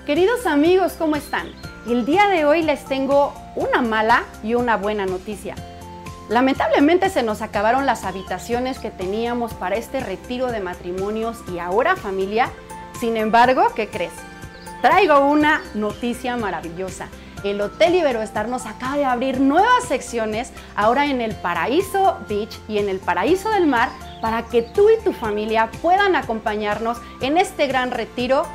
Queridos amigos, ¿cómo están? El día de hoy les tengo una mala y una buena noticia. Lamentablemente se nos acabaron las habitaciones que teníamos para este retiro de matrimonios y ahora familia. Sin embargo, ¿qué crees? Traigo una noticia maravillosa. El Hotel Iberoestar nos acaba de abrir nuevas secciones ahora en el Paraíso Beach y en el Paraíso del Mar para que tú y tu familia puedan acompañarnos en este gran retiro.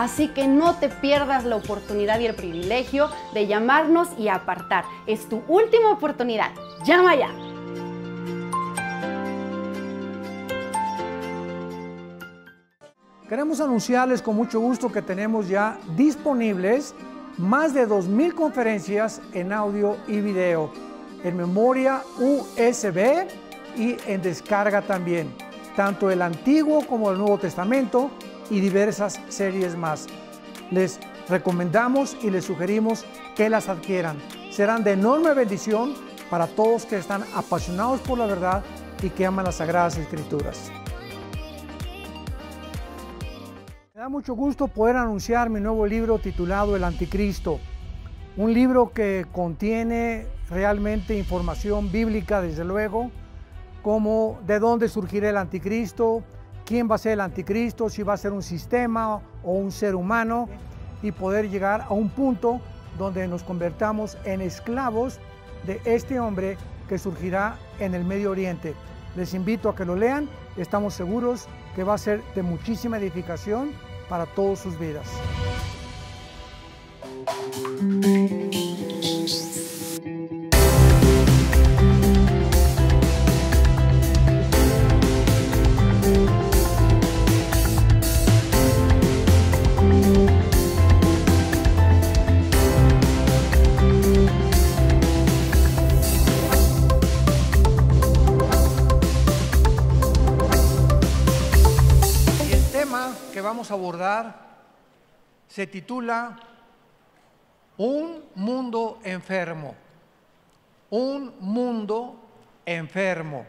Así que no te pierdas la oportunidad y el privilegio de llamarnos y apartar. Es tu última oportunidad. ¡Llama ya! Queremos anunciarles con mucho gusto que tenemos ya disponibles más de 2000 conferencias en audio y video, en memoria USB y en descarga también, tanto el Antiguo como el Nuevo Testamento y diversas series más. Les recomendamos y les sugerimos que las adquieran. Serán de enorme bendición para todos que están apasionados por la verdad y que aman las Sagradas Escrituras. Me da mucho gusto poder anunciar mi nuevo libro titulado El Anticristo, un libro que contiene realmente información bíblica, desde luego, como de dónde surgirá el Anticristo, quién va a ser el Anticristo, si va a ser un sistema o un ser humano, y poder llegar a un punto donde nos convertamos en esclavos de este hombre que surgirá en el Medio Oriente. Les invito a que lo lean, estamos seguros que va a ser de muchísima edificación para todas sus vidas. Que vamos a abordar se titula Un mundo enfermo. Un mundo enfermo.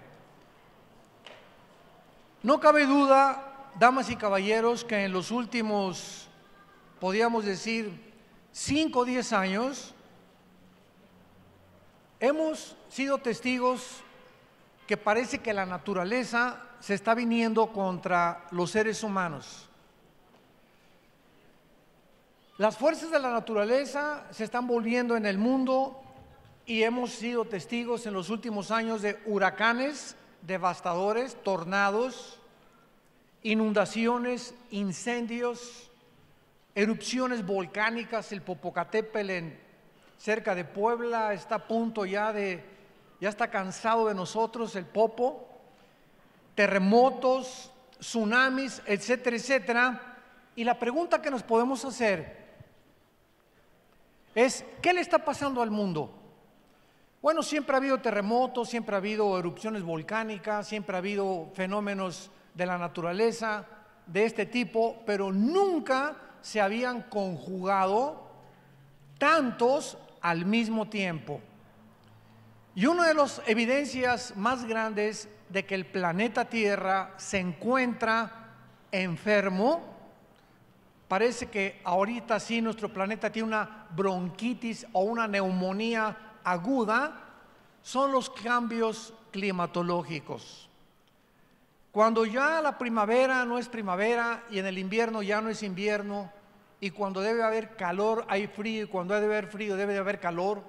No cabe duda, damas y caballeros, que en los últimos, podríamos decir, 5 o 10 años, hemos sido testigos que parece que la naturaleza se está viniendo contra los seres humanos. Las fuerzas de la naturaleza se están volviendo en el mundo y hemos sido testigos en los últimos años de huracanes devastadores, tornados, inundaciones, incendios, erupciones volcánicas. El Popocatépetl cerca de Puebla está a punto ya está cansado de nosotros, el Popo. Terremotos, tsunamis, etcétera, etcétera. Y la pregunta que nos podemos hacer es, ¿qué le está pasando al mundo? Bueno, siempre ha habido terremotos, siempre ha habido erupciones volcánicas, siempre ha habido fenómenos de la naturaleza de este tipo, pero nunca se habían conjugado tantos al mismo tiempo. Y una de las evidencias más grandes de que el planeta Tierra se encuentra enfermo, parece que ahorita sí nuestro planeta tiene una bronquitis o una neumonía aguda, son los cambios climatológicos. Cuando ya la primavera no es primavera y en el invierno ya no es invierno, y cuando debe haber calor hay frío y cuando debe haber frío debe de haber calor,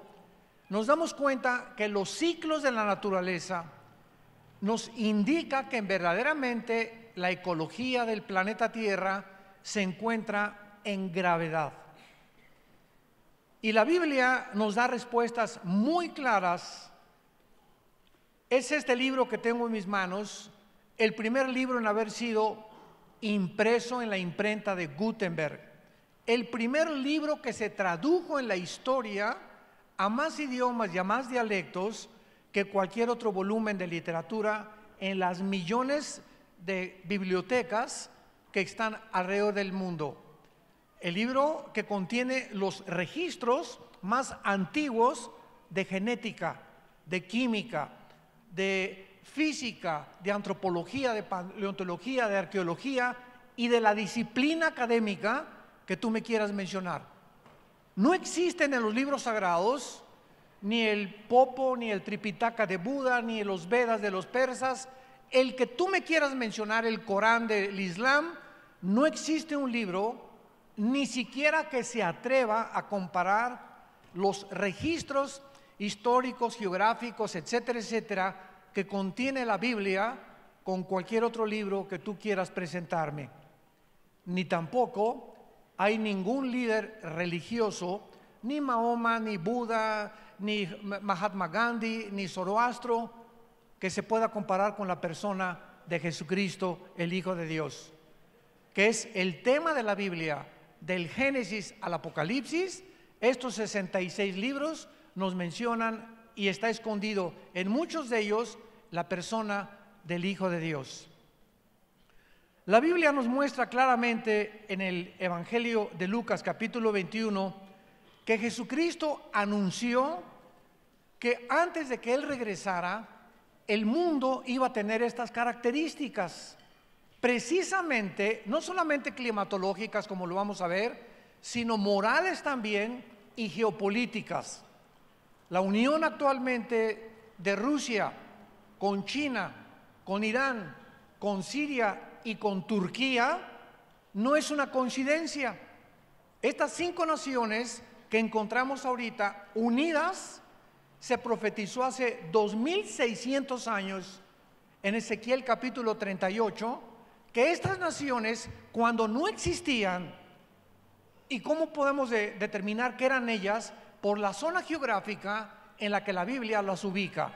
nos damos cuenta que los ciclos de la naturaleza nos indica que verdaderamente la ecología del planeta Tierra se encuentra en gravedad. Y la Biblia nos da respuestas muy claras. Es este libro que tengo en mis manos, el primer libro en haber sido impreso en la imprenta de Gutenberg, el primer libro que se tradujo en la historia a más idiomas y a más dialectos que cualquier otro volumen de literatura en las millones de bibliotecas que están alrededor del mundo. El libro que contiene los registros más antiguos de genética, de química, de física, de antropología, de paleontología, de arqueología y de la disciplina académica que tú me quieras mencionar. No existen en los libros sagrados ni el Popo, ni el Tripitaka de Buda, ni los Vedas de los persas, el que tú me quieras mencionar, el Corán del Islam. No existe un libro ni siquiera que se atreva a comparar los registros históricos, geográficos, etcétera, etcétera, que contiene la Biblia con cualquier otro libro que tú quieras presentarme. Ni tampoco hay ningún líder religioso, ni Mahoma, ni Buda, ni Mahatma Gandhi, ni Zoroastro, que se pueda comparar con la persona de Jesucristo, el Hijo de Dios, que es el tema de la Biblia, del Génesis al Apocalipsis. Estos 66 libros nos mencionan y está escondido en muchos de ellos la persona del Hijo de Dios. La Biblia nos muestra claramente en el Evangelio de Lucas capítulo 21 que Jesucristo anunció que antes de que Él regresara, el mundo iba a tener estas características, precisamente, no solamente climatológicas como lo vamos a ver, sino morales también y geopolíticas. La unión actualmente de Rusia con China, con Irán, con Siria y con Turquía no es una coincidencia. Estas 5 naciones que encontramos ahorita unidas, se profetizó hace 2600 años en Ezequiel capítulo 38, que estas naciones, cuando no existían, ¿y cómo podemos determinar qué eran ellas? Por la zona geográfica en la que la Biblia las ubica.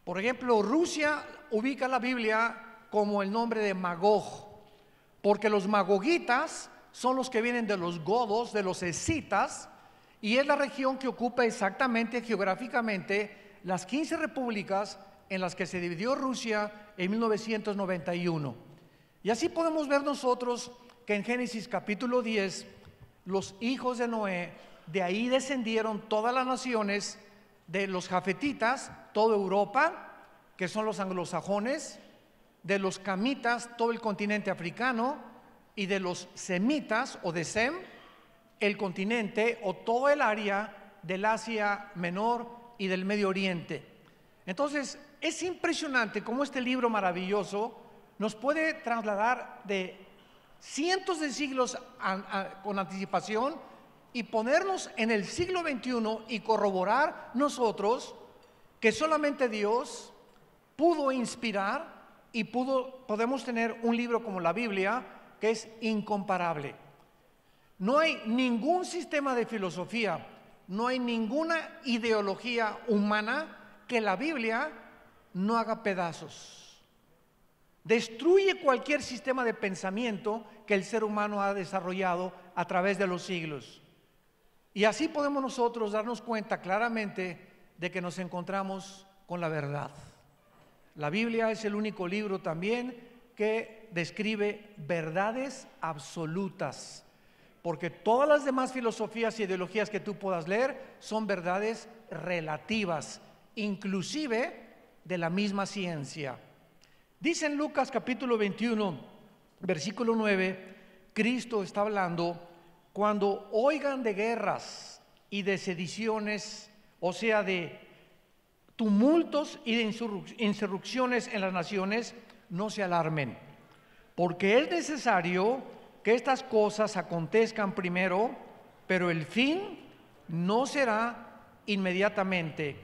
Por ejemplo, Rusia ubica la Biblia como el nombre de Magog, porque los magogitas son los que vienen de los godos, de los escitas, y es la región que ocupa exactamente geográficamente las 15 repúblicas en las que se dividió Rusia en 1991. Y así podemos ver nosotros que en Génesis capítulo 10, los hijos de Noé, de ahí descendieron todas las naciones de los jafetitas, toda Europa, que son los anglosajones, de los camitas, todo el continente africano, y de los semitas o de Sem, el continente o todo el área del Asia Menor y del Medio Oriente. Entonces, es impresionante cómo este libro maravilloso nos puede trasladar de cientos de siglos con anticipación y ponernos en el siglo XXI y corroborar nosotros que solamente Dios pudo inspirar y podemos tener un libro como la Biblia que es incomparable. No hay ningún sistema de filosofía, no hay ninguna ideología humana que la Biblia no haga pedazos. Destruye cualquier sistema de pensamiento que el ser humano ha desarrollado a través de los siglos. Y así podemos nosotros darnos cuenta claramente de que nos encontramos con la verdad. La Biblia es el único libro también que describe verdades absolutas, porque todas las demás filosofías y ideologías que tú puedas leer son verdades relativas, inclusive de la misma ciencia. Dice en Lucas capítulo 21, versículo 9, Cristo está hablando: cuando oigan de guerras y de sediciones, o sea, de tumultos y de insurrecciones en las naciones, no se alarmen, porque es necesario que estas cosas acontezcan primero, pero el fin no será inmediatamente.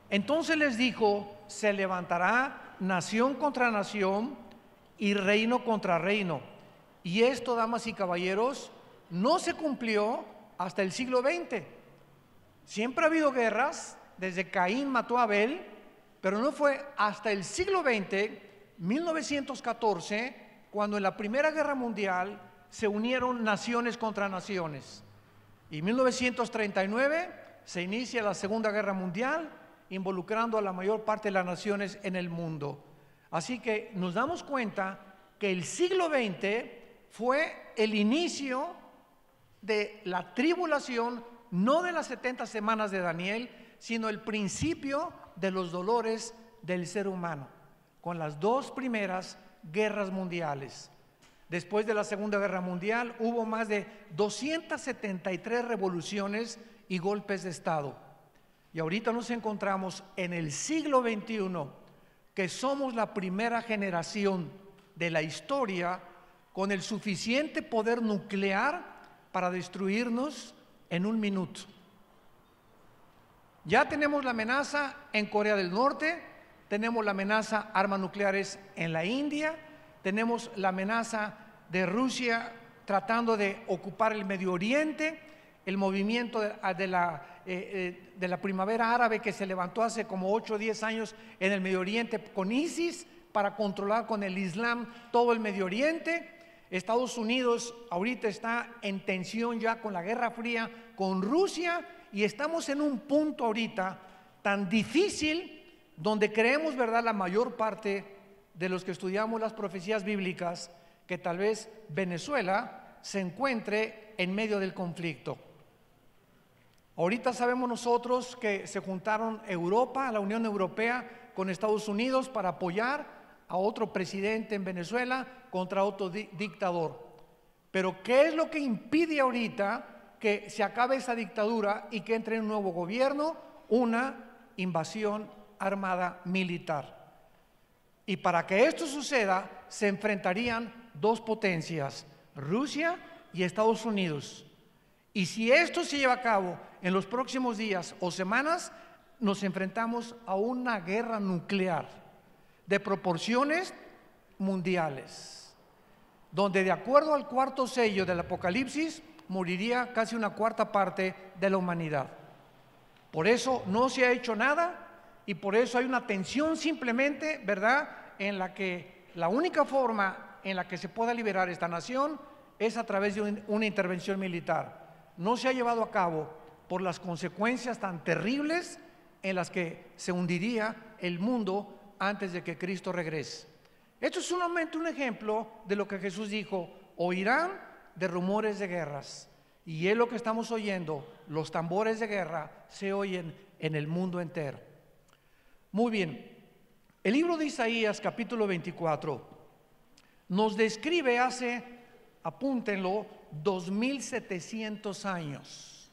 Entonces les dijo: se levantará nación contra nación y reino contra reino. Y esto, damas y caballeros, no se cumplió hasta el siglo XX. Siempre ha habido guerras, desde Caín mató a Abel, pero no fue hasta el siglo XX, 1914, cuando en la Primera Guerra Mundial se unieron naciones contra naciones. Y en 1939 se inicia la Segunda Guerra Mundial, involucrando a la mayor parte de las naciones en el mundo. Así que nos damos cuenta que el siglo XX fue el inicio de la tribulación, no de las 70 semanas de Daniel, sino el principio de los dolores del ser humano, con las dos primeras guerras mundiales. Después de la Segunda Guerra Mundial hubo más de 273 revoluciones y golpes de Estado. Y ahorita nos encontramos en el siglo XXI, que somos la primera generación de la historia con el suficiente poder nuclear para destruirnos en un minuto. Ya tenemos la amenaza en Corea del Norte, tenemos la amenaza armas nucleares en la India, tenemos la amenaza de Rusia tratando de ocupar el Medio Oriente, el movimiento de la primavera árabe que se levantó hace como 8 o 10 años en el Medio Oriente con ISIS para controlar con el Islam todo el Medio Oriente. Estados Unidos ahorita está en tensión ya con la Guerra Fría con Rusia, y estamos en un punto ahorita tan difícil donde creemos, ¿verdad?, la mayor parte de los que estudiamos las profecías bíblicas, que tal vez Venezuela se encuentre en medio del conflicto. Ahorita sabemos nosotros que se juntaron Europa, la Unión Europea, con Estados Unidos para apoyar a otro presidente en Venezuela contra otro dictador. Pero ¿qué es lo que impide ahorita que se acabe esa dictadura y que entre un nuevo gobierno? Una invasión armada militar. Y para que esto suceda, se enfrentarían dos potencias, Rusia y Estados Unidos. Y si esto se lleva a cabo en los próximos días o semanas, nos enfrentamos a una guerra nuclear de proporciones mundiales, donde de acuerdo al cuarto sello del Apocalipsis, moriría casi una cuarta parte de la humanidad. Por eso no se ha hecho nada, y por eso hay una tensión simplemente, ¿verdad?, en la que la única forma en la que se pueda liberar esta nación es a través de una intervención militar. No se ha llevado a cabo por las consecuencias tan terribles en las que se hundiría el mundo antes de que Cristo regrese. Esto es solamente un ejemplo de lo que Jesús dijo: oirán de rumores de guerras. Y es lo que estamos oyendo, los tambores de guerra se oyen en el mundo entero. Muy bien, el libro de Isaías capítulo 24 nos describe hace, apúntenlo, 2700 años.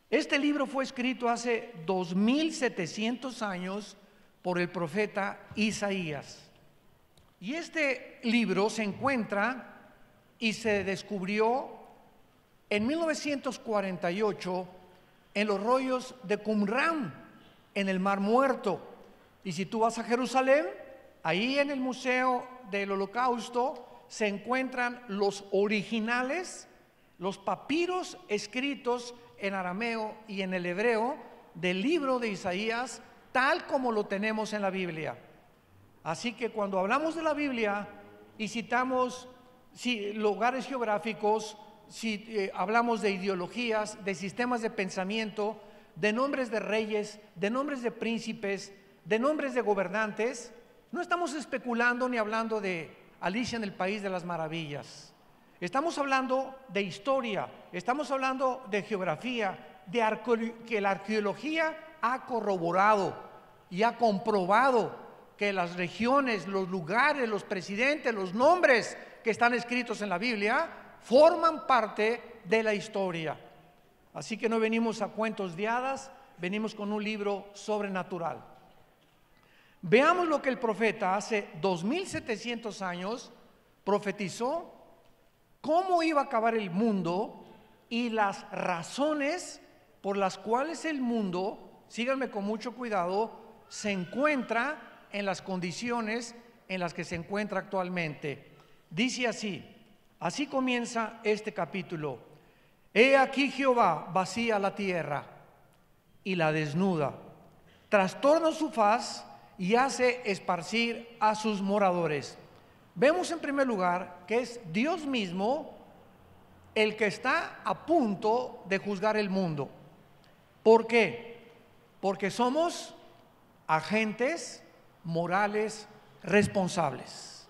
Este libro fue escrito hace 2700 años por el profeta Isaías. Y este libro se encuentra y se descubrió en 1948 en los rollos de Qumran, en el Mar Muerto. Y si tú vas a Jerusalén, ahí en el Museo del Holocausto se encuentran los originales, los papiros escritos en arameo y en el hebreo del libro de Isaías, tal como lo tenemos en la Biblia. Así que cuando hablamos de la Biblia y citamos lugares geográficos, hablamos de ideologías, de sistemas de pensamiento, de nombres de reyes, de nombres de príncipes, de nombres de gobernantes, no estamos especulando ni hablando de Alicia en el País de las Maravillas. Estamos hablando de historia, estamos hablando de geografía, que la arqueología ha corroborado y ha comprobado que las regiones, los lugares, los presidentes, los nombres que están escritos en la Biblia forman parte de la historia. Así que no venimos a cuentos de hadas, venimos con un libro sobrenatural. Veamos lo que el profeta hace 2700 años profetizó, cómo iba a acabar el mundo y las razones por las cuales el mundo, síganme con mucho cuidado, se encuentra en las condiciones en las que se encuentra actualmente. Dice así comienza este capítulo: He aquí Jehová vacía la tierra y la desnuda, trastorna su faz y hace esparcir a sus moradores. Vemos en primer lugar que es Dios mismo el que está a punto de juzgar el mundo. ¿Por qué? Porque somos agentes morales responsables.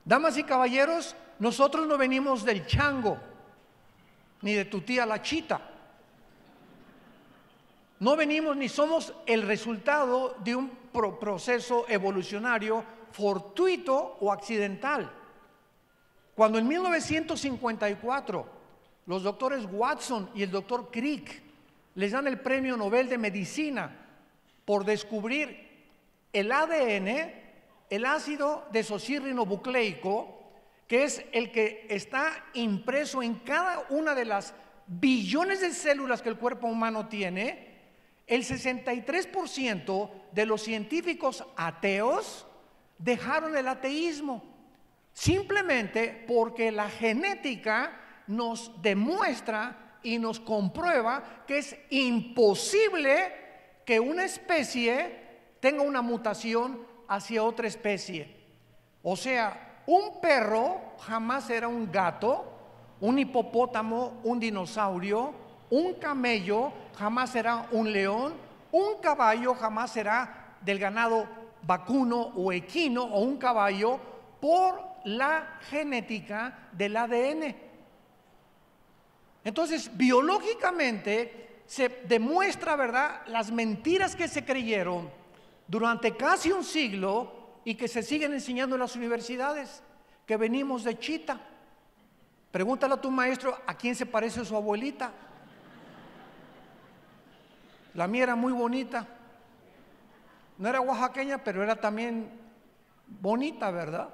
Damas y caballeros, nosotros no venimos del chango, ni de tu tía la chita. No venimos ni somos el resultado de un proceso evolucionario fortuito o accidental. Cuando en 1954 los doctores Watson y el doctor Crick les dan el premio Nobel de Medicina por descubrir el ADN, el ácido desoxirribonucleico, que es el que está impreso en cada una de las billones de células que el cuerpo humano tiene, el 63% de los científicos ateos dejaron el ateísmo, simplemente porque la genética nos demuestra y nos comprueba que es imposible que una especie tenga una mutación hacia otra especie. O sea, un perro jamás será un gato, un hipopótamo, un dinosaurio, un camello jamás será un león, un caballo jamás será del ganado vacuno o equino o un caballo, por la genética del ADN. Entonces, biológicamente se demuestra, ¿verdad?, las mentiras que se creyeron durante casi un siglo y que se siguen enseñando en las universidades, que venimos de chita. Pregúntale a tu maestro a quién se parece su abuelita. La mía era muy bonita. No era oaxaqueña, pero era también bonita, ¿verdad?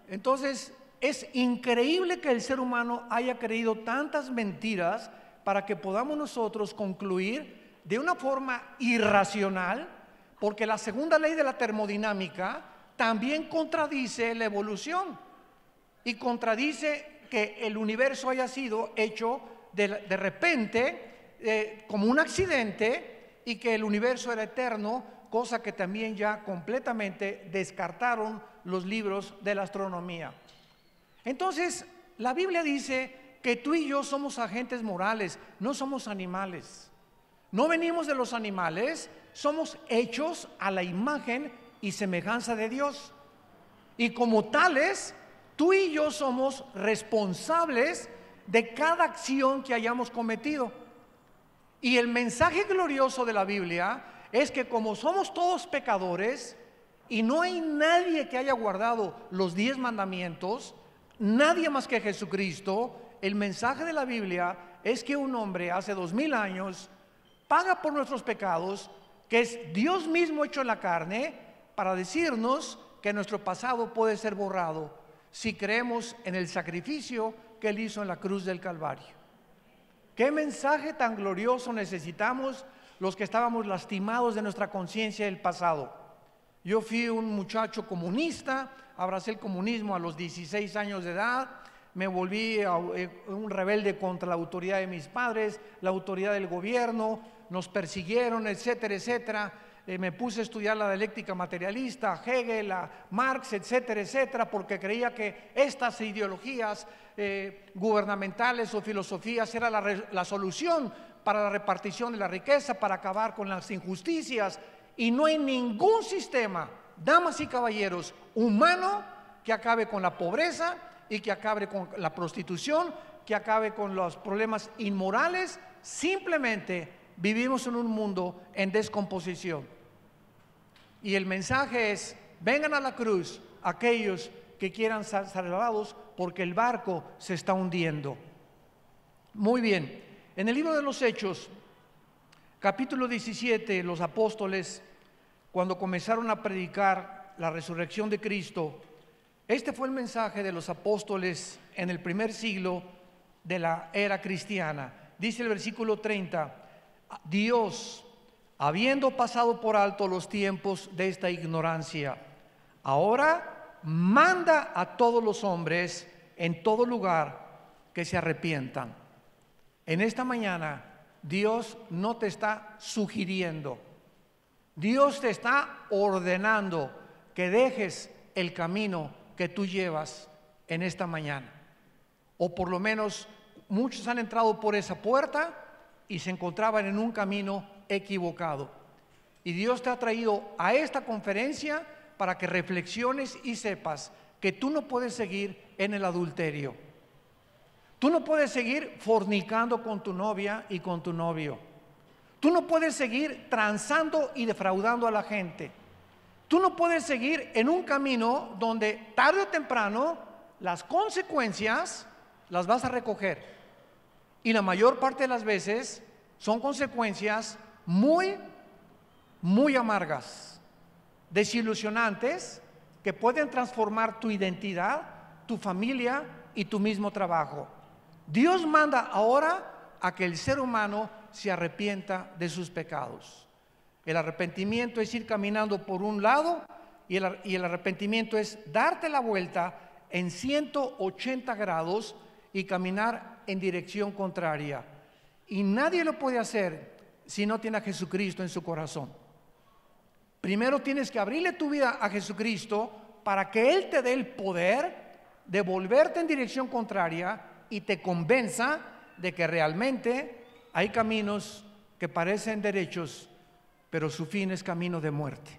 Entonces, es increíble que el ser humano haya creído tantas mentiras para que podamos nosotros concluir de una forma irracional, porque la segunda ley de la termodinámica también contradice la evolución y contradice que el universo haya sido hecho de repente como un accidente y que el universo era eterno, cosa que también ya completamente descartaron los libros de la astronomía. Entonces, la Biblia dice que tú y yo somos agentes morales, no somos animales. No venimos de los animales, somos hechos a la imagen y semejanza de Dios. Y como tales, tú y yo somos responsables de cada acción que hayamos cometido. Y el mensaje glorioso de la Biblia es que como somos todos pecadores y no hay nadie que haya guardado los 10 mandamientos, nadie más que Jesucristo, el mensaje de la Biblia es que un hombre hace 2000 años paga por nuestros pecados, que es Dios mismo hecho en la carne, para decirnos que nuestro pasado puede ser borrado si creemos en el sacrificio que Él hizo en la cruz del Calvario. ¿Qué mensaje tan glorioso necesitamos los que estábamos lastimados de nuestra conciencia del pasado? Yo fui un muchacho comunista, abracé el comunismo a los 16 años de edad, me volví un rebelde contra la autoridad de mis padres, la autoridad del gobierno, nos persiguieron, etcétera, etcétera. Me puse a estudiar la dialéctica materialista, a Hegel, a Marx, etcétera, etcétera, porque creía que estas ideologías gubernamentales o filosofías era la solución para la repartición de la riqueza, para acabar con las injusticias. Y no hay ningún sistema, damas y caballeros, humano que acabe con la pobreza y que acabe con la prostitución, que acabe con los problemas inmorales. Simplemente vivimos en un mundo en descomposición. Y el mensaje es: vengan a la cruz aquellos que quieran ser salvados, porque el barco se está hundiendo. Muy bien, en el libro de los Hechos, capítulo 17, los apóstoles, cuando comenzaron a predicar la resurrección de Cristo, este fue el mensaje de los apóstoles en el primer siglo de la era cristiana. Dice el versículo 30: Dios, habiendo pasado por alto los tiempos de esta ignorancia, ahora manda a todos los hombres en todo lugar que se arrepientan. En esta mañana Dios no te está sugiriendo, Dios te está ordenando que dejes el camino que tú llevas en esta mañana. O por lo menos muchos han entrado por esa puerta y se encontraban en un camino equivocado. Y Dios te ha traído a esta conferencia para que reflexiones y sepas que tú no puedes seguir en el adulterio. Tú no puedes seguir fornicando con tu novia y con tu novio. Tú no puedes seguir transando y defraudando a la gente. Tú no puedes seguir en un camino donde tarde o temprano las consecuencias las vas a recoger. Y la mayor parte de las veces son consecuencias muy, muy amargas, desilusionantes, que pueden transformar tu identidad, tu familia y tu mismo trabajo. Dios manda ahora a que el ser humano se arrepienta de sus pecados. El arrepentimiento es ir caminando por un lado y el arrepentimiento es darte la vuelta en 180 grados y caminar en dirección contraria. Y nadie lo puede hacer si no tiene a Jesucristo en su corazón. Primero tienes que abrirle tu vida a Jesucristo para que Él te dé el poder de volverte en dirección contraria y te convenza de que realmente hay caminos que parecen derechos, pero su fin es camino de muerte.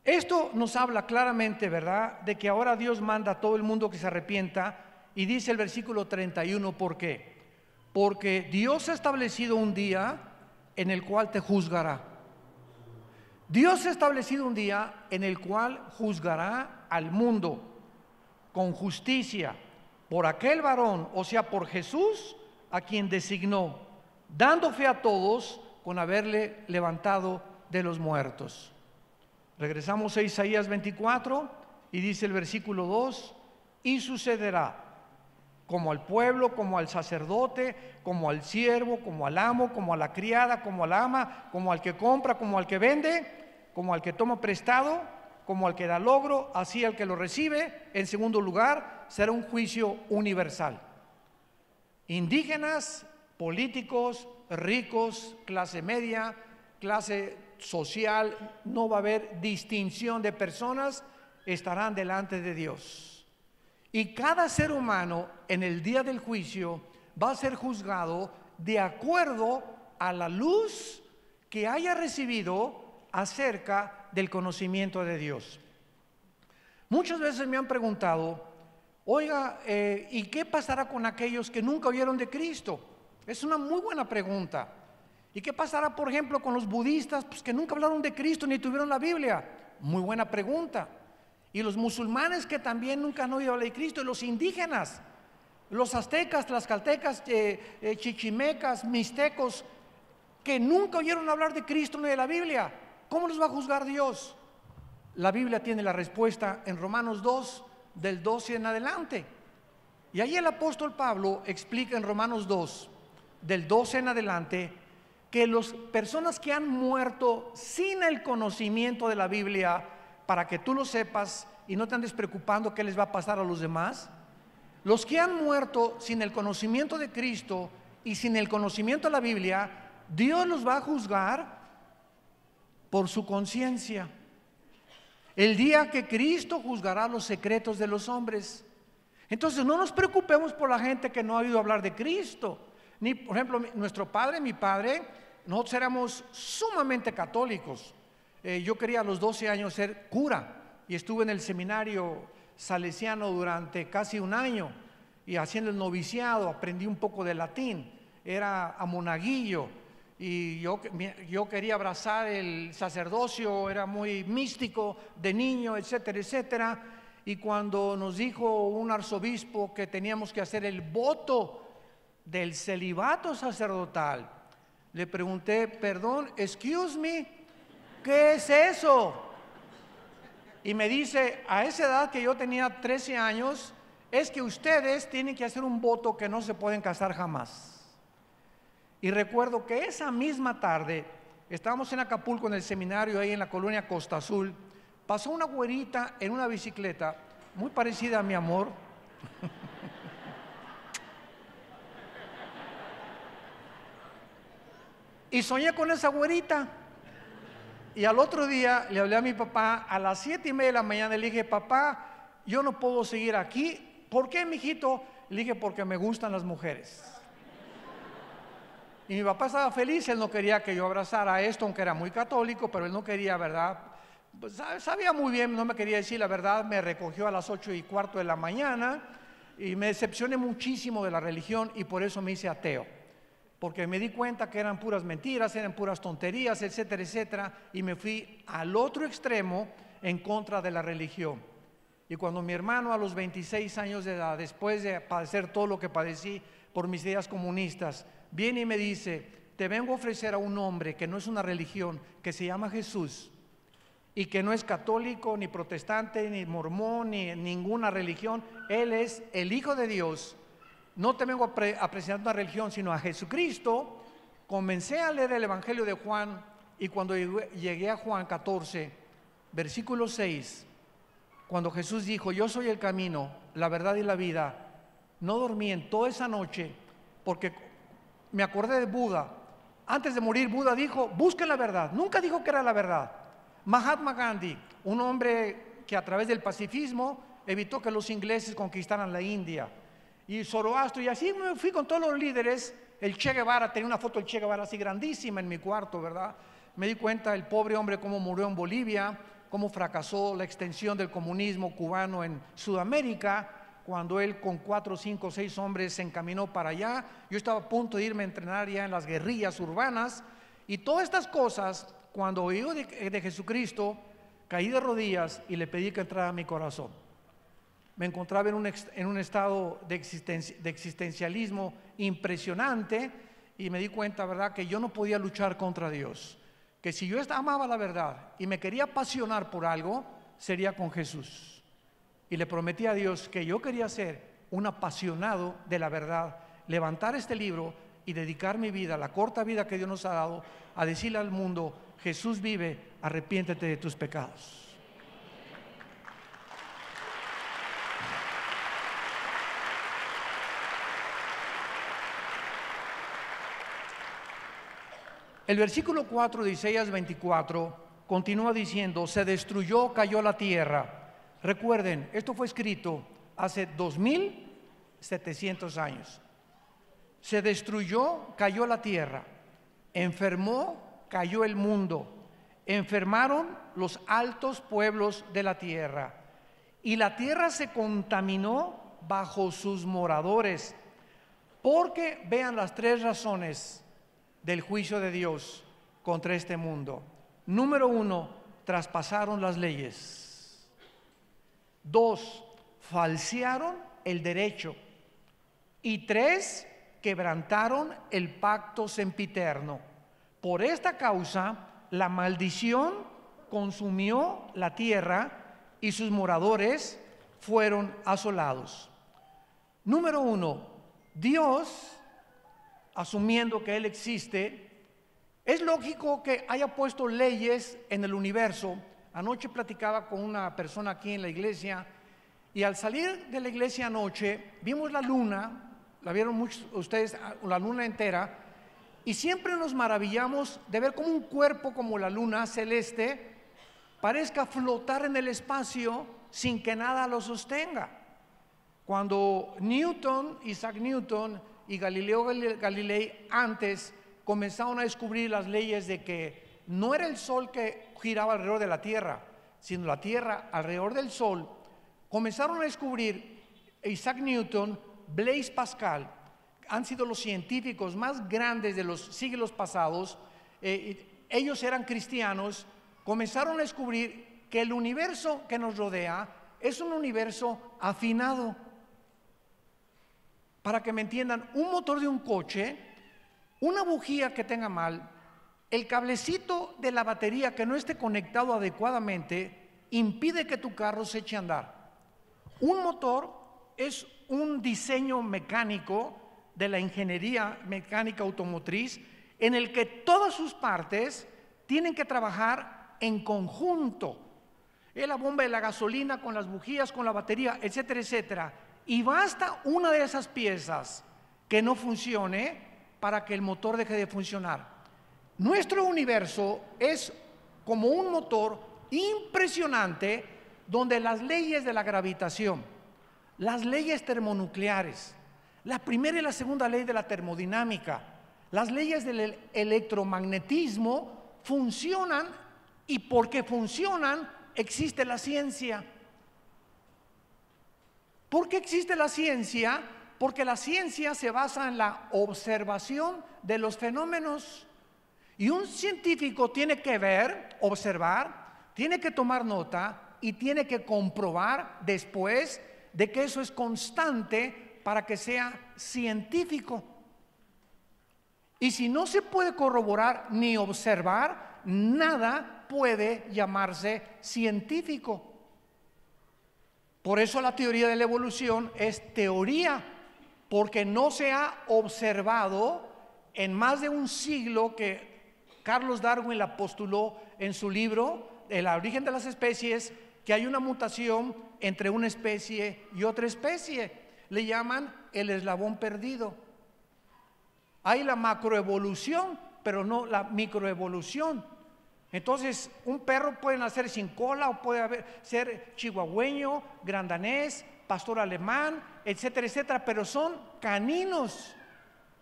Esto nos habla claramente, ¿verdad?, de que ahora Dios manda a todo el mundo que se arrepienta, y dice el versículo 31, ¿por qué? Porque Dios ha establecido un día en el cual te juzgará. Dios ha establecido un día en el cual juzgará al mundo con justicia por aquel varón, o sea, por Jesús, a quien designó, dando fe a todos con haberle levantado de los muertos. Regresamos a Isaías 24 y dice el versículo 2, y sucederá como al pueblo, como al sacerdote, como al siervo, como al amo, como a la criada, como al ama, como al que compra, como al que vende, como al que toma prestado, como al que da logro, así al que lo recibe. En segundo lugar, será un juicio universal. Indígenas, políticos, ricos, clase media, clase social, no va a haber distinción de personas, estarán delante de Dios. Y cada ser humano en el día del juicio va a ser juzgado de acuerdo a la luz que haya recibido acerca del conocimiento de Dios. Muchas veces me han preguntado, oiga, ¿y qué pasará con aquellos que nunca oyeron de Cristo? Es una muy buena pregunta. ¿Y qué pasará, por ejemplo, con los budistas, pues, que nunca hablaron de Cristo ni tuvieron la Biblia? Muy buena pregunta. Y los musulmanes que también nunca han oído hablar de Cristo, y los indígenas, los aztecas, tlaxcaltecas, chichimecas, mixtecos, que nunca oyeron hablar de Cristo ni de la Biblia, ¿cómo los va a juzgar Dios? La Biblia tiene la respuesta en Romanos 2, del 12 en adelante. Y ahí el apóstol Pablo explica en Romanos 2, del 12 en adelante, que las personas que han muerto sin el conocimiento de la Biblia, para que tú lo sepas y no te andes preocupando qué les va a pasar a los demás, los que han muerto sin el conocimiento de Cristo y sin el conocimiento de la Biblia, Dios los va a juzgar por su conciencia. El día que Cristo juzgará los secretos de los hombres. Entonces no nos preocupemos por la gente que no ha oído hablar de Cristo. Ni, por ejemplo, mi padre, nosotros éramos sumamente católicos. Yo quería a los 12 años ser cura y estuve en el seminario salesiano durante casi un año y haciendo el noviciado aprendí un poco de latín, era a monaguillo y yo quería abrazar el sacerdocio, era muy místico de niño, etcétera, etcétera. Y cuando nos dijo un arzobispo que teníamos que hacer el voto del celibato sacerdotal, le pregunté, perdón, excuse me, ¿qué es eso? Y me dice, a esa edad que yo tenía 13 años, es que ustedes tienen que hacer un voto que no se pueden casar jamás. Y recuerdo que esa misma tarde, estábamos en Acapulco en el seminario, ahí en la colonia Costa Azul, pasó una güerita en una bicicleta, muy parecida a mi amor. Y soñé con esa güerita. Y al otro día le hablé a mi papá a las 7:30 de la mañana. Le dije, papá, yo no puedo seguir aquí. ¿Por qué, mijito? Le dije, porque me gustan las mujeres. Y mi papá estaba feliz. Él no quería que yo abrazara esto, aunque era muy católico, pero él no quería, ¿verdad?, Pues sabía muy bien, no me quería decir la verdad, me recogió a las 8:15 de la mañana y me decepcioné muchísimo de la religión y por eso me hice ateo. Porque me di cuenta que eran puras mentiras, eran puras tonterías, etcétera, etcétera, y me fui al otro extremo en contra de la religión. Y cuando mi hermano a los 26 años de edad, después de padecer todo lo que padecí por mis ideas comunistas, viene y me dice: te vengo a ofrecer a un hombre que no es una religión, que se llama Jesús, y que no es católico, ni protestante, ni mormón, ni ninguna religión. Él es el Hijo de Dios. No te vengo a presentar una religión, sino a Jesucristo. Comencé a leer el Evangelio de Juan, y cuando llegué a Juan 14, versículo 6, cuando Jesús dijo: yo soy el camino, la verdad y la vida, no dormí en toda esa noche, porque me acordé de Buda. Antes de morir, Buda dijo: busquen la verdad. Nunca dijo que era la verdad. Mahatma Gandhi, un hombre que a través del pacifismo evitó que los ingleses conquistaran la India. Y Zoroastro, y así me fui con todos los líderes. El Che Guevara, tenía una foto del Che Guevara así grandísima en mi cuarto, ¿verdad? Me di cuenta el pobre hombre cómo murió en Bolivia, cómo fracasó la extensión del comunismo cubano en Sudamérica, cuando él con 4, 5, 6 hombres se encaminó para allá. Yo estaba a punto de irme a entrenar ya en las guerrillas urbanas, y todas estas cosas, cuando oí de Jesucristo, caí de rodillas y le pedí que entrara a mi corazón. Me encontraba en un estado de existencialismo impresionante, y me di cuenta, ¿verdad?, que yo no podía luchar contra Dios, que si yo amaba la verdad y me quería apasionar por algo, sería con Jesús. Y le prometí a Dios que yo quería ser un apasionado de la verdad, levantar este libro y dedicar mi vida, la corta vida que Dios nos ha dado, a decirle al mundo: Jesús vive, arrepiéntete de tus pecados. El versículo 4 de Isaías 24 continúa diciendo: se destruyó, cayó la tierra. Recuerden, esto fue escrito hace 2700 años. Se destruyó, cayó la tierra. Enfermó, cayó el mundo. Enfermaron los altos pueblos de la tierra. Y la tierra se contaminó bajo sus moradores. Porque vean las 3 razones del juicio de Dios contra este mundo. Número 1, traspasaron las leyes. 2, falsearon el derecho. Y 3, quebrantaron el pacto sempiterno. Por esta causa, la maldición consumió la tierra y sus moradores fueron asolados. Número 1, Dios, asumiendo que Él existe, es lógico que haya puesto leyes en el universo. Anoche platicaba con una persona aquí en la iglesia, y al salir de la iglesia anoche vimos la luna, la vieron muchos ustedes, la luna entera, y siempre nos maravillamos de ver cómo un cuerpo como la luna celeste parezca flotar en el espacio sin que nada lo sostenga. Cuando Isaac Newton y Galileo Galilei antes comenzaron a descubrir las leyes de que no era el sol que giraba alrededor de la tierra, sino la tierra alrededor del sol, comenzaron a descubrir Isaac Newton, Blaise Pascal, han sido los científicos más grandes de los siglos pasados. Ellos eran cristianos. Comenzaron a descubrir que el universo que nos rodea es un universo afinado. Para que me entiendan, un motor de un coche, una bujía que tenga mal, el cablecito de la batería que no esté conectado adecuadamente, impide que tu carro se eche a andar. Un motor es un diseño mecánico de la ingeniería mecánica automotriz, en el que todas sus partes tienen que trabajar en conjunto. La bomba de la gasolina con las bujías, con la batería, etcétera, etcétera. Y basta una de esas piezas que no funcione para que el motor deje de funcionar. Nuestro universo es como un motor impresionante, donde las leyes de la gravitación, las leyes termonucleares, la primera y la segunda ley de la termodinámica, las leyes del electromagnetismo funcionan y porque funcionan existe la ciencia. ¿Por qué existe la ciencia? Porque la ciencia se basa en la observación de los fenómenos. Y un científico tiene que ver, observar, tiene que tomar nota y tiene que comprobar después de que eso es constante para que sea científico. Y si no se puede corroborar ni observar, nada puede llamarse científico. Por eso la teoría de la evolución es teoría, porque no se ha observado en más de un siglo que Carlos Darwin la postuló en su libro El origen de las especies, que hay una mutación entre una especie y otra especie. Le llaman el eslabón perdido. Hay la macroevolución, pero no la microevolución. Entonces, un perro puede nacer sin cola o puede ser chihuahueño, grandanés, pastor alemán, etcétera, etcétera, pero son caninos.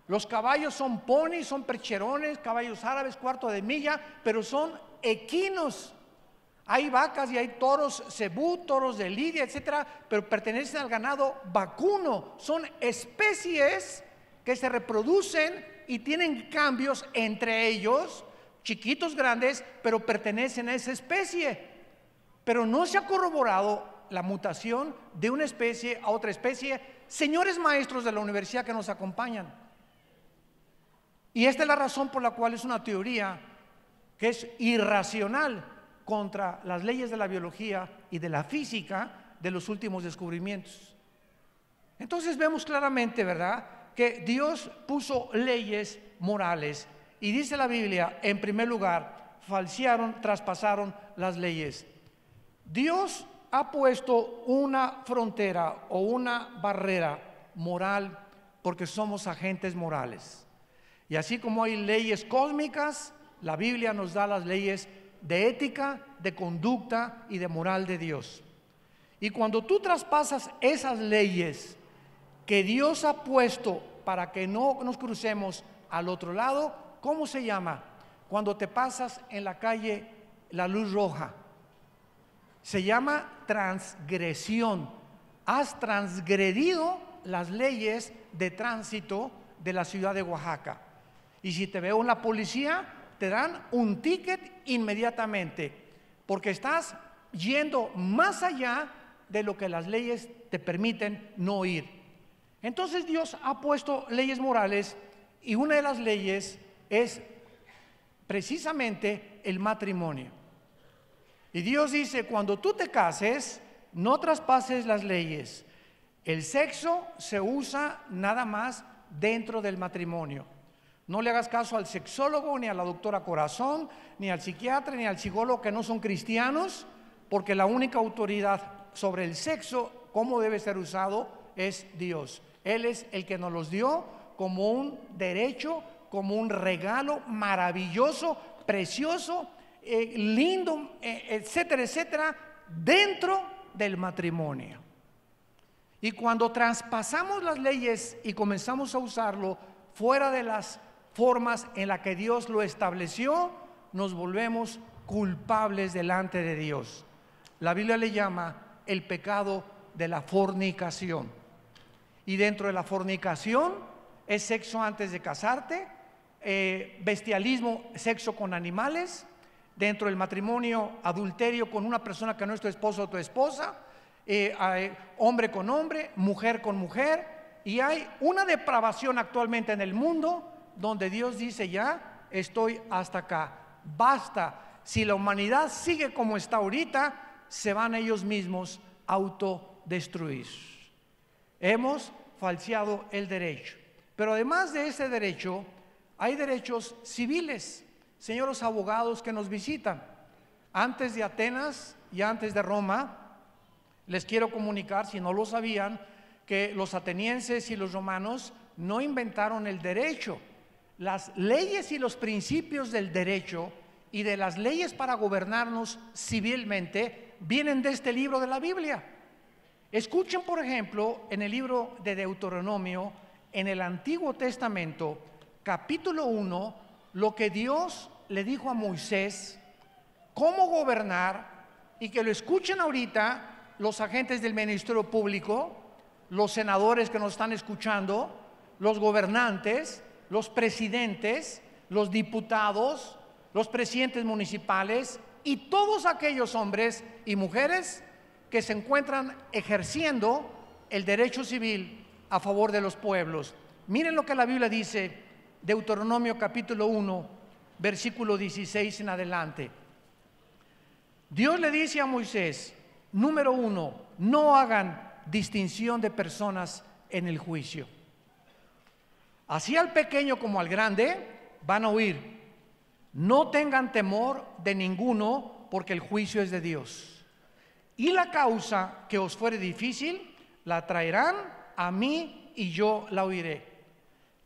Los caballos son ponis, son percherones, caballos árabes, cuarto de milla, pero son equinos. Hay vacas y hay toros cebú, toros de lidia, etcétera, pero pertenecen al ganado vacuno. Son especies que se reproducen y tienen cambios entre ellos, chiquitos, grandes, pero pertenecen a esa especie. Pero no se ha corroborado la mutación de una especie a otra especie. Señores maestros de la universidad que nos acompañan, y esta es la razón por la cual es una teoría que es irracional contra las leyes de la biología y de la física de los últimos descubrimientos. Entonces vemos claramente, ¿verdad?, que Dios puso leyes morales, y dice la Biblia, en primer lugar, falsearon, traspasaron las leyes. Dios ha puesto una frontera o una barrera moral porque somos agentes morales. Y así como hay leyes cósmicas, la Biblia nos da las leyes de ética, de conducta y de moral de Dios. Y cuando tú traspasas esas leyes que Dios ha puesto para que no nos crucemos al otro lado, ¿cómo se llama? Cuando te pasas en la calle la luz roja. Se llama transgresión. Has transgredido las leyes de tránsito de la ciudad de Oaxaca. Y si te veo en la policía, te dan un ticket inmediatamente, porque estás yendo más allá de lo que las leyes te permiten no ir. Entonces Dios ha puesto leyes morales, y una de las leyes es precisamente el matrimonio. Y Dios dice, cuando tú te cases, no traspases las leyes. El sexo se usa nada más dentro del matrimonio. No le hagas caso al sexólogo, ni a la doctora Corazón, ni al psiquiatra, ni al psicólogo que no son cristianos, porque la única autoridad sobre el sexo, cómo debe ser usado, es Dios. Él es el que nos los dio como un derecho, como un regalo maravilloso, precioso, lindo, etcétera, etcétera, dentro del matrimonio. Y cuando traspasamos las leyes y comenzamos a usarlo fuera de las formas en las que Dios lo estableció, nos volvemos culpables delante de Dios. La Biblia le llama el pecado de la fornicación. Y dentro de la fornicación es sexo antes de casarte, bestialismo, sexo con animales. Dentro del matrimonio, adulterio con una persona que no es tu esposo o tu esposa, hombre con hombre, mujer con mujer. Y hay una depravación actualmente en el mundo donde Dios dice, ya estoy hasta acá, basta. Si la humanidad sigue como está ahorita, se van ellos mismos a autodestruir. Hemos falseado el derecho. Pero además de ese derecho, hay derechos civiles. Señores abogados que nos visitan, antes de Atenas y antes de Roma, les quiero comunicar, si no lo sabían, que los atenienses y los romanos no inventaron el derecho. Las leyes y los principios del derecho y de las leyes para gobernarnos civilmente vienen de este libro de la Biblia. Escuchen, por ejemplo, en el libro de Deuteronomio, en el Antiguo Testamento, capítulo 1, lo que Dios le dijo a Moisés cómo gobernar y que lo escuchen ahorita los agentes del Ministerio Público, los senadores que nos están escuchando, los gobernantes, los presidentes, los diputados, los presidentes municipales y todos aquellos hombres y mujeres que se encuentran ejerciendo el derecho civil a favor de los pueblos. Miren lo que la Biblia dice, Deuteronomio capítulo 1, versículo 16 en adelante. Dios le dice a Moisés, número 1, no hagan distinción de personas en el juicio. Así al pequeño como al grande van a oír. No tengan temor de ninguno, porque el juicio es de Dios. Y la causa que os fuere difícil, la traerán a mí y yo la oiré.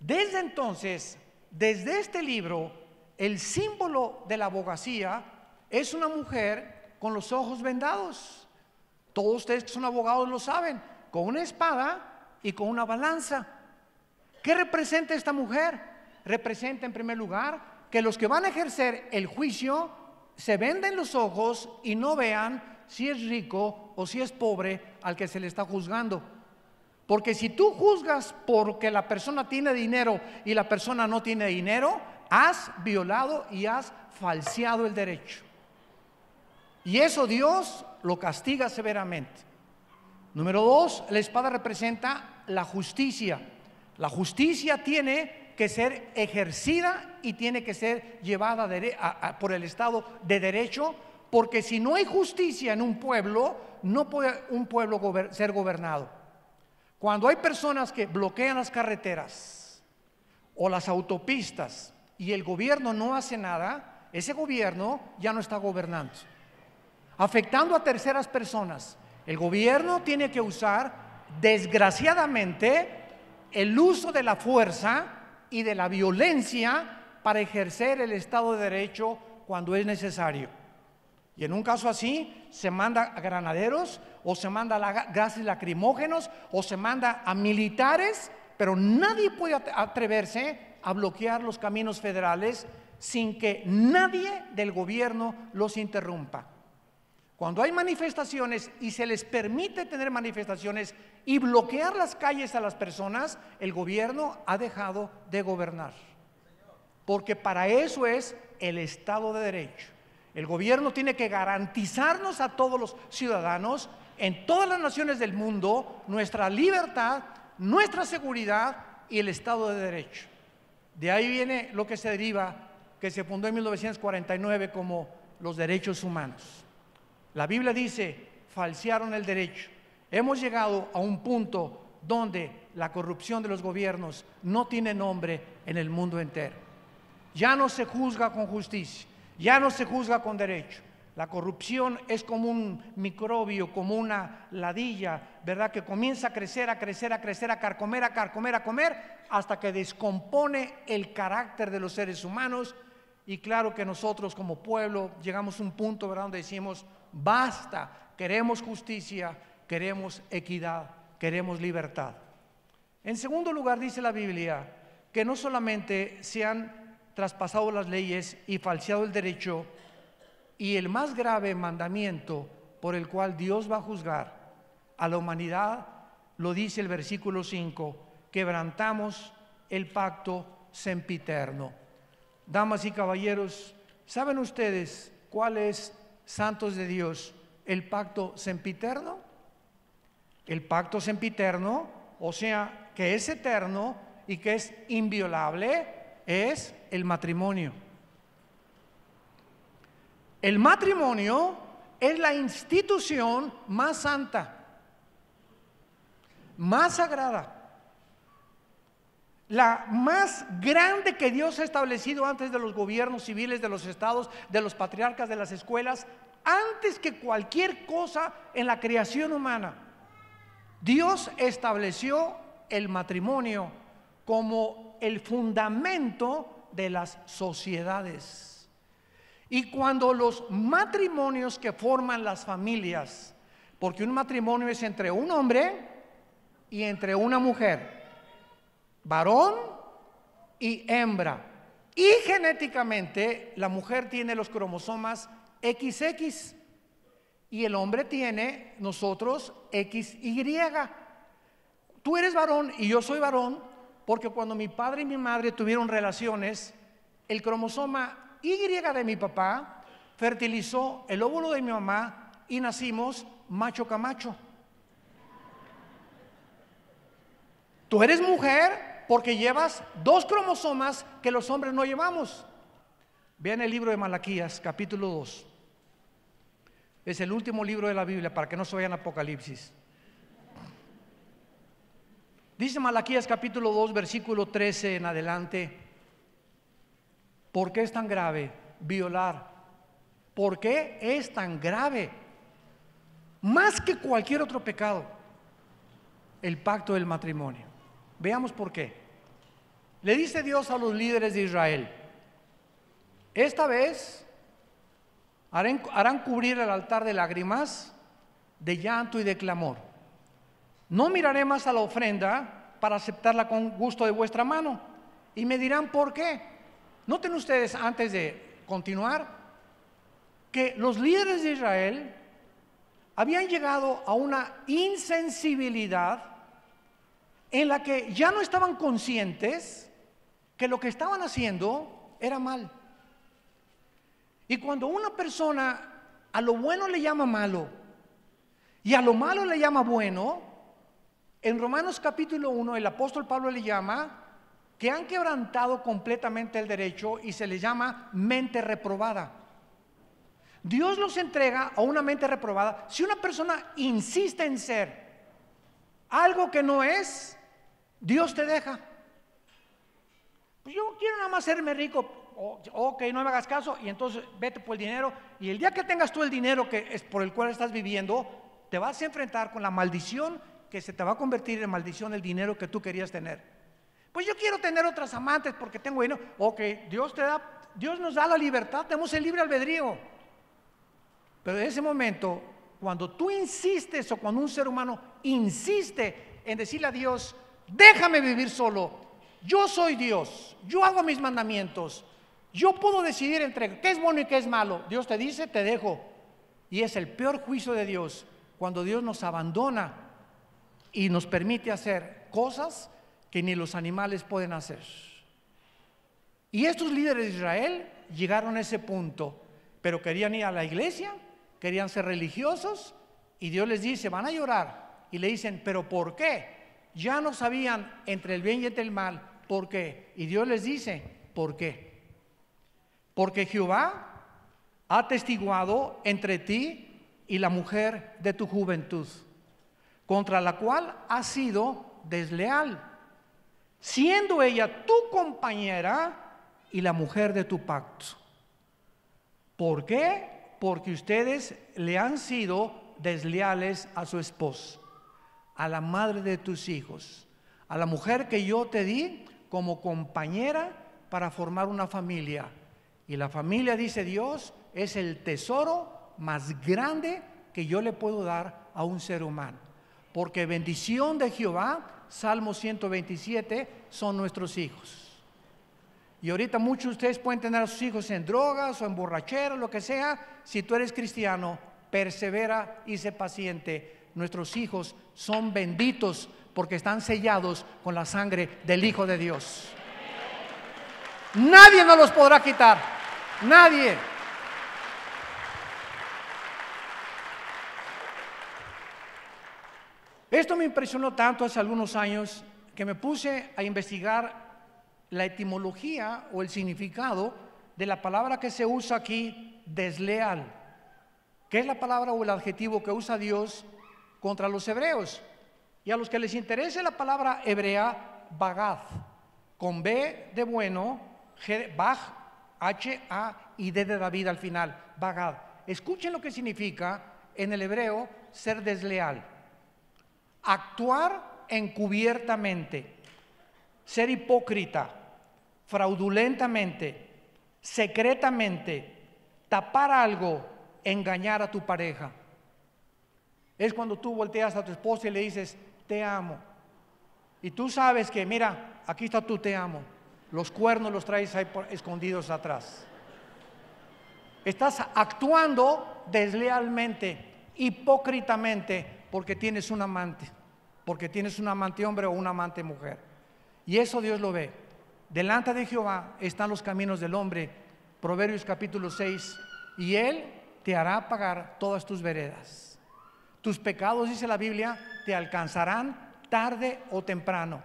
Desde entonces, desde este libro, el símbolo de la abogacía es una mujer con los ojos vendados. Todos ustedes que son abogados lo saben, con una espada y con una balanza. ¿Qué representa esta mujer? Representa en primer lugar que los que van a ejercer el juicio se venden los ojos y no vean si es rico o si es pobre al que se le está juzgando. Porque si tú juzgas porque la persona tiene dinero y la persona no tiene dinero, has violado y has falseado el derecho. Y eso Dios lo castiga severamente. Número 2, la espada representa la justicia. La justicia tiene que ser ejercida y tiene que ser llevada por el Estado de derecho, porque si no hay justicia en un pueblo, no puede un pueblo ser gobernado. Cuando hay personas que bloquean las carreteras o las autopistas y el gobierno no hace nada, ese gobierno ya no está gobernando, afectando a terceras personas. El gobierno tiene que usar, desgraciadamente, el uso de la fuerza y de la violencia para ejercer el Estado de Derecho cuando es necesario. Y en un caso así, se manda a granaderos, o se manda a gases lacrimógenos, o se manda a militares, pero nadie puede atreverse a bloquear los caminos federales sin que nadie del gobierno los interrumpa. Cuando hay manifestaciones y se les permite tener manifestaciones y bloquear las calles a las personas, el gobierno ha dejado de gobernar. Porque para eso es el Estado de Derecho. El gobierno tiene que garantizarnos a todos los ciudadanos en todas las naciones del mundo nuestra libertad, nuestra seguridad y el Estado de Derecho. De ahí viene lo que se deriva, que se fundó en 1949 como los derechos humanos. La Biblia dice, falsearon el derecho. Hemos llegado a un punto donde la corrupción de los gobiernos no tiene nombre en el mundo entero. Ya no se juzga con justicia, ya no se juzga con derecho. La corrupción es como un microbio, como una ladilla, ¿verdad? Que comienza a crecer, a crecer, a crecer, a carcomer, a carcomer, a comer, hasta que descompone el carácter de los seres humanos. Y claro que nosotros como pueblo llegamos a un punto, ¿verdad?, donde decimos, basta, queremos justicia, queremos equidad, queremos libertad. En segundo lugar, dice la Biblia que no solamente se han traspasado las leyes y falseado el derecho, y el más grave mandamiento por el cual Dios va a juzgar a la humanidad, lo dice el versículo 5, quebrantamos el pacto sempiterno. Damas y caballeros, ¿saben ustedes cuál es, santos de Dios, el pacto sempiterno? El pacto sempiterno, o sea, que es eterno y que es inviolable, es el matrimonio. El matrimonio es la institución más santa, más sagrada, la más grande que Dios ha establecido antes de los gobiernos civiles, de los estados, de los patriarcas, de las escuelas, antes que cualquier cosa en la creación humana. Dios estableció el matrimonio como el fundamento de las sociedades. Y cuando los matrimonios que forman las familias, porque un matrimonio es entre un hombre y entre una mujer, varón y hembra, y genéticamente la mujer tiene los cromosomas XX y el hombre tiene, nosotros, XY. Tú eres varón y yo soy varón porque cuando mi padre y mi madre tuvieron relaciones, el cromosoma Y de mi papá fertilizó el óvulo de mi mamá y nacimos macho camacho. Tú eres mujer porque llevas 2 cromosomas que los hombres no llevamos. Vean el libro de Malaquías, capítulo 2. Es el último libro de la Biblia para que no se vayan a Apocalipsis. Dice Malaquías capítulo 2, versículo 13 en adelante. ¿Por qué es tan grave violar? ¿Por qué es tan grave? Más que cualquier otro pecado, el pacto del matrimonio. Veamos por qué. Le dice Dios a los líderes de Israel: esta vez harán cubrir el altar de lágrimas, de llanto y de clamor. No miraré más a la ofrenda para aceptarla con gusto de vuestra mano. Y me dirán ¿por qué? Noten ustedes, antes de continuar, que los líderes de Israel habían llegado a una insensibilidad en la que ya no estaban conscientes que lo que estaban haciendo era mal. Y cuando una persona a lo bueno le llama malo y a lo malo le llama bueno, en Romanos capítulo 1 el apóstol Pablo le llama que han quebrantado completamente el derecho y se les llama mente reprobada. Dios los entrega a una mente reprobada si una persona insiste en ser algo que no es. Dios te deja. Pues yo quiero nada más hacerme rico. Ok, no me hagas caso y entonces vete por el dinero. Y el día que tengas tú el dinero que es por el cual estás viviendo, te vas a enfrentar con la maldición que se te va a convertir en maldición el dinero que tú querías tener. Pues yo quiero tener otras amantes porque tengo dinero. Ok, Dios nos da la libertad, tenemos el libre albedrío. Pero en ese momento, cuando tú insistes o cuando un ser humano insiste en decirle a Dios: déjame vivir solo, yo soy Dios, yo hago mis mandamientos, yo puedo decidir entre qué es bueno y qué es malo. Dios te dice, te dejo. Y es el peor juicio de Dios cuando Dios nos abandona y nos permite hacer cosas que ni los animales pueden hacer. Y estos líderes de Israel llegaron a ese punto, pero querían ir a la iglesia, querían ser religiosos, y Dios les dice: van a llorar. Y le dicen: ¿pero por qué? Ya no sabían entre el bien y entre el mal. ¿Por qué? Y Dios les dice: ¿por qué? Porque Jehová ha testiguado entre ti y la mujer de tu juventud, contra la cual has sido desleal, siendo ella tu compañera y la mujer de tu pacto. ¿Por qué? Porque ustedes le han sido desleales a su esposo, a la madre de tus hijos, a la mujer que yo te di como compañera para formar una familia. Y la familia, dice Dios, es el tesoro más grande que yo le puedo dar a un ser humano. Porque bendición de Jehová, Salmo 127, son nuestros hijos. Y ahorita muchos de ustedes pueden tener a sus hijos en drogas o en borrachera, lo que sea. Si tú eres cristiano, persevera y sé paciente. Nuestros hijos son benditos porque están sellados con la sangre del Hijo de Dios. Nadie nos los podrá quitar. Nadie. Esto me impresionó tanto hace algunos años que me puse a investigar la etimología o el significado de la palabra que se usa aquí, desleal, que es la palabra o el adjetivo que usa Dios contra los hebreos. Y a los que les interese la palabra hebrea, bagad, con B de bueno, Baj, H-A y D de David al final, bagad. Escuchen lo que significa en el hebreo ser desleal: actuar encubiertamente, ser hipócrita, fraudulentamente, secretamente, tapar algo, engañar a tu pareja. Es cuando tú volteas a tu esposa y le dices: te amo. Y tú sabes que, mira, aquí está tu te amo. Los cuernos los traes ahí escondidos atrás. Estás actuando deslealmente, hipócritamente, porque tienes un amante hombre o un amante mujer. Y eso Dios lo ve. Delante de Jehová están los caminos del hombre, Proverbios capítulo 6, y Él te hará pagar todas tus veredas. Tus pecados, dice la Biblia, te alcanzarán tarde o temprano.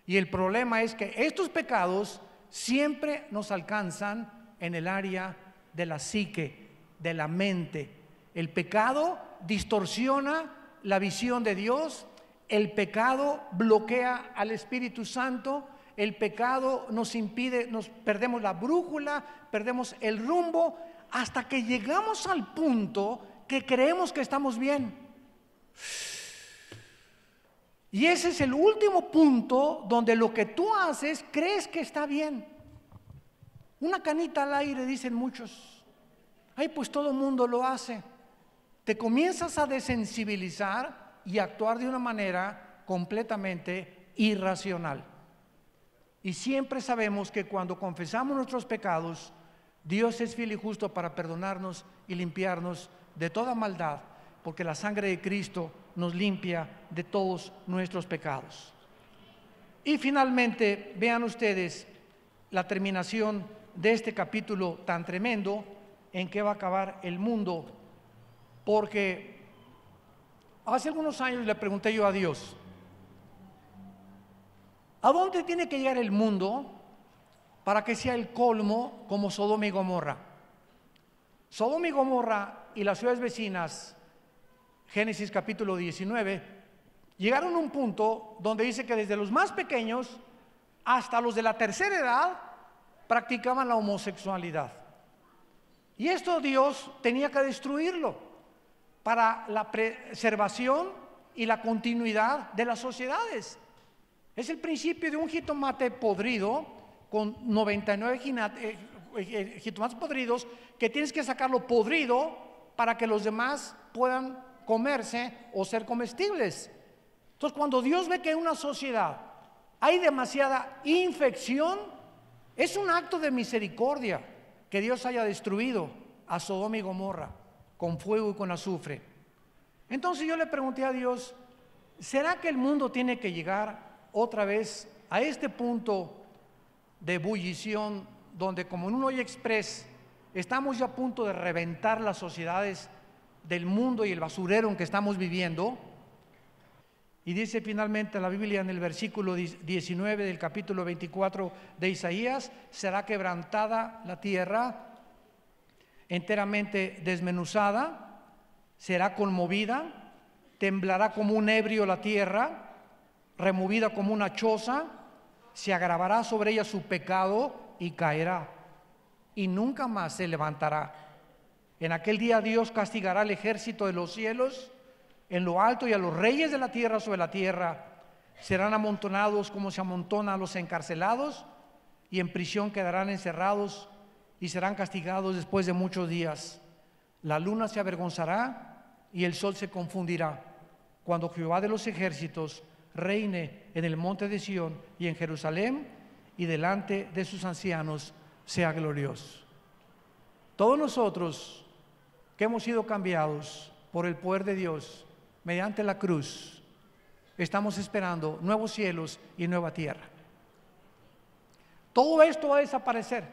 Y el problema es que estos pecados siempre nos alcanzan en el área de la psique, de la mente. El pecado distorsiona la visión de Dios, el pecado bloquea al Espíritu Santo, el pecado nos impide, nos perdemos la brújula, perdemos el rumbo, hasta que llegamos al punto que creemos que estamos bien. Y ese es el último punto donde lo que tú haces crees que está bien. Una canita al aire, dicen muchos. Ay, pues todo el mundo lo hace. Te comienzas a desensibilizar y actuar de una manera completamente irracional. Y siempre sabemos que cuando confesamos nuestros pecados, Dios es fiel y justo para perdonarnos y limpiarnos de toda maldad, porque la sangre de Cristo nos limpia de todos nuestros pecados. Y finalmente, vean ustedes la terminación de este capítulo tan tremendo, en que va a acabar el mundo, porque hace algunos años le pregunté yo a Dios, ¿a dónde tiene que llegar el mundo para que sea el colmo como Sodoma y Gomorra? Sodoma y Gomorra y las ciudades vecinas, Génesis capítulo 19, llegaron a un punto donde dice que desde los más pequeños hasta los de la tercera edad practicaban la homosexualidad. Y esto Dios tenía que destruirlo para la preservación y la continuidad de las sociedades. Es el principio de un jitomate podrido con 99 jitomates podridos, que tienes que sacarlo podrido para que los demás puedan comerse o ser comestibles. Entonces, cuando Dios ve que en una sociedad hay demasiada infección, es un acto de misericordia que Dios haya destruido a Sodoma y Gomorra con fuego y con azufre. Entonces yo le pregunté a Dios, ¿será que el mundo tiene que llegar otra vez a este punto de ebullición donde, como en un hoy express, estamos ya a punto de reventar las sociedades del mundo y el basurero en que estamos viviendo? Y dice finalmente la Biblia en el versículo 19 del capítulo 24 de Isaías: será quebrantada la tierra, enteramente desmenuzada, será conmovida, temblará como un ebrio la tierra, removida como una choza, se agravará sobre ella su pecado y caerá, y nunca más se levantará. En aquel día Dios castigará al ejército de los cielos en lo alto, y a los reyes de la tierra sobre la tierra. Serán amontonados como se amontonan a los encarcelados, y en prisión quedarán encerrados, y serán castigados después de muchos días. La luna se avergonzará y el sol se confundirá, cuando Jehová de los ejércitos reine en el monte de Sión y en Jerusalén, y delante de sus ancianos sea glorioso. Todos nosotros que hemos sido cambiados por el poder de Dios mediante la cruz, estamos esperando nuevos cielos y nueva tierra. Todo esto va a desaparecer.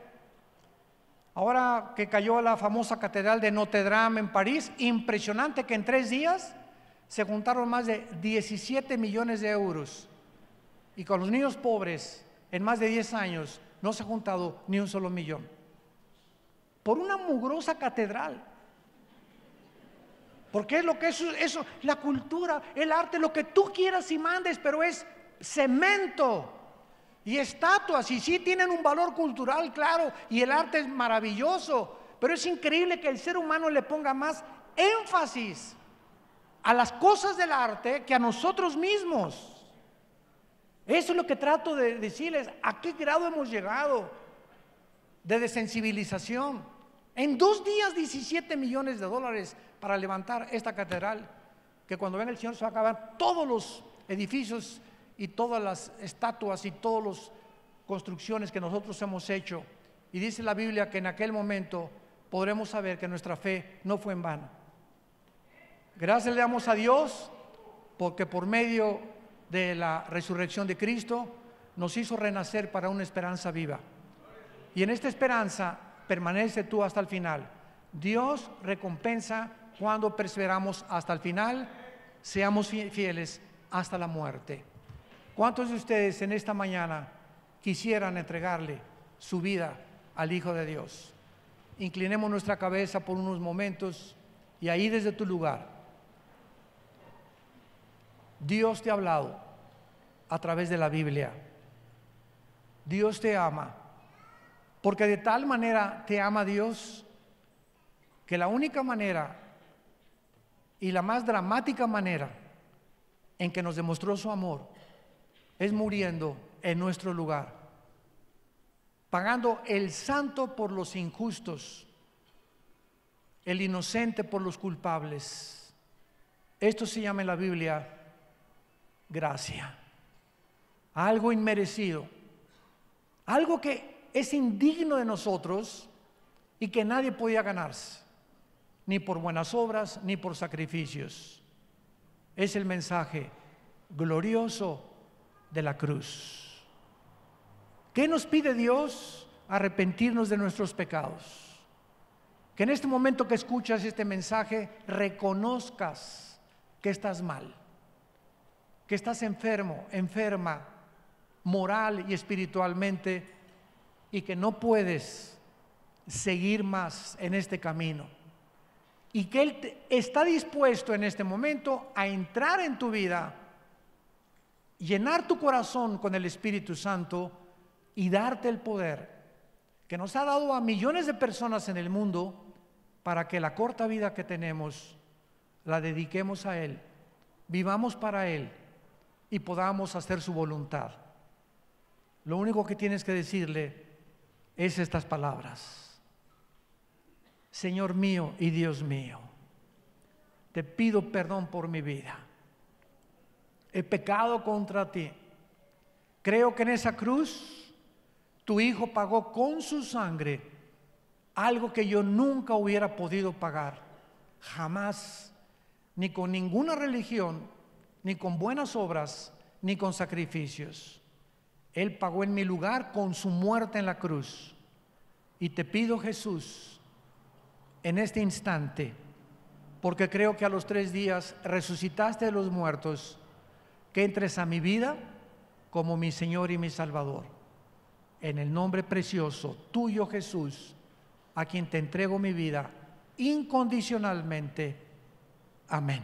Ahora que cayó la famosa catedral de Notre Dame en París, impresionante que en 3 días se juntaron más de 17 millones de euros, y con los niños pobres en más de 10 años no se ha juntado ni un solo millón por una mugrosa catedral. Porque es lo que eso, la cultura, el arte, lo que tú quieras y mandes, pero es cemento y estatuas, y sí tienen un valor cultural, claro, y el arte es maravilloso, pero es increíble que el ser humano le ponga más énfasis a las cosas del arte que a nosotros mismos. Eso es lo que trato de decirles, a qué grado hemos llegado de desensibilización. En 2 días, 17 millones de dólares para levantar esta catedral, que cuando venga el Señor se va a acabar todos los edificios y todas las estatuas y todas las construcciones que nosotros hemos hecho. Y dice la Biblia que en aquel momento podremos saber que nuestra fe no fue en vano. Gracias le damos a Dios porque por medio de la resurrección de Cristo nos hizo renacer para una esperanza viva. Y en esta esperanza permanece tú hasta el final. Dios recompensa cuando perseveramos hasta el final, seamos fieles hasta la muerte. ¿Cuántos de ustedes en esta mañana quisieran entregarle su vida al Hijo de Dios? Inclinemos nuestra cabeza por unos momentos y ahí desde tu lugar, Dios te ha hablado a través de la Biblia. Dios te ama, porque de tal manera te ama Dios que la única manera y la más dramática manera en que nos demostró su amor es muriendo en nuestro lugar, pagando el santo por los injustos, el inocente por los culpables. Esto se llama en la Biblia gracia, algo inmerecido, algo que es indigno de nosotros y que nadie podía ganarse, ni por buenas obras, ni por sacrificios. Es el mensaje glorioso de la cruz. ¿Qué nos pide Dios? Arrepentirnos de nuestros pecados. Que en este momento que escuchas este mensaje reconozcas que estás mal, que estás enfermo, enferma, moral y espiritualmente, y que no puedes seguir más en este camino. Y que Él está dispuesto en este momento a entrar en tu vida, llenar tu corazón con el Espíritu Santo y darte el poder que nos ha dado a millones de personas en el mundo para que la corta vida que tenemos la dediquemos a Él, vivamos para Él y podamos hacer su voluntad. Lo único que tienes que decirle es estas palabras: Señor mío y Dios mío, te pido perdón por mi vida. He pecado contra ti. Creo que en esa cruz tu Hijo pagó con su sangre algo que yo nunca hubiera podido pagar, jamás, ni con ninguna religión, ni con buenas obras, ni con sacrificios. Él pagó en mi lugar con su muerte en la cruz. Y te pido, Jesús, en este instante, porque creo que a los 3 días resucitaste de los muertos, que entres a mi vida como mi Señor y mi Salvador. En el nombre precioso tuyo, Jesús, a quien te entrego mi vida incondicionalmente. Amén.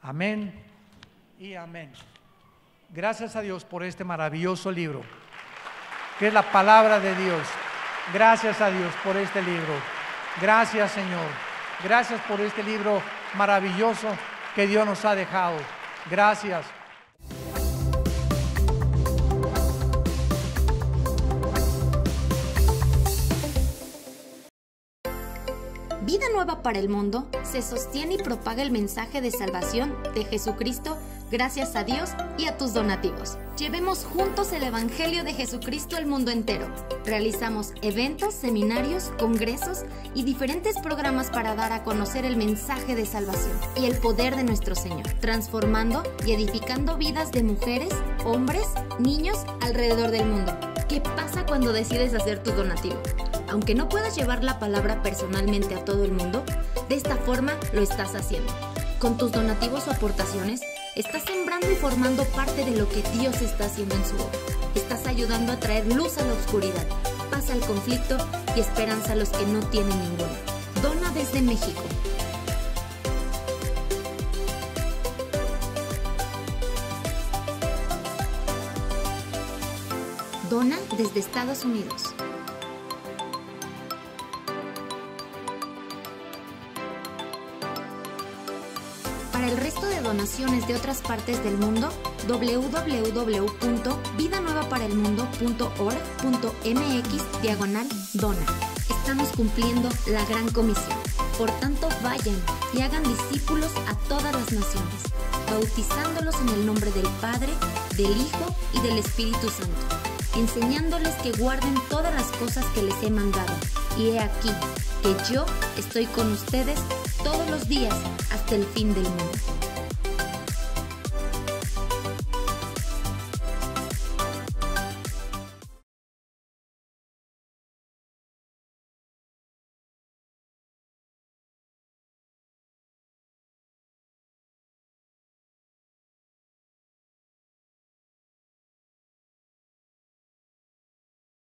Amén y amén. Gracias a Dios por este maravilloso libro, que es la palabra de Dios. Gracias a Dios por este libro. Gracias, Señor. Gracias por este libro maravilloso que Dios nos ha dejado. Gracias. Vida Nueva para el Mundo se sostiene y propaga el mensaje de salvación de Jesucristo gracias a Dios y a tus donativos. Llevemos juntos el Evangelio de Jesucristo al mundo entero. Realizamos eventos, seminarios, congresos y diferentes programas para dar a conocer el mensaje de salvación y el poder de nuestro Señor, transformando y edificando vidas de mujeres, hombres, niños alrededor del mundo. ¿Qué pasa cuando decides hacer tu donativo? Aunque no puedas llevar la palabra personalmente a todo el mundo, de esta forma lo estás haciendo. Con tus donativos o aportaciones, estás sembrando y formando parte de lo que Dios está haciendo en su obra. Estás ayudando a traer luz a la oscuridad, paz al conflicto y esperanza a los que no tienen ninguna. Dona desde México. Dona desde Estados Unidos. Para el resto de donaciones de otras partes del mundo, www.vidanuevaparaelmundo.org.mx/dona. Estamos cumpliendo la gran comisión. Por tanto, vayan y hagan discípulos a todas las naciones, bautizándolos en el nombre del Padre, del Hijo y del Espíritu Santo, enseñándoles que guarden todas las cosas que les he mandado. y he aquí que yo estoy con ustedes todos los días hasta el fin del mundo.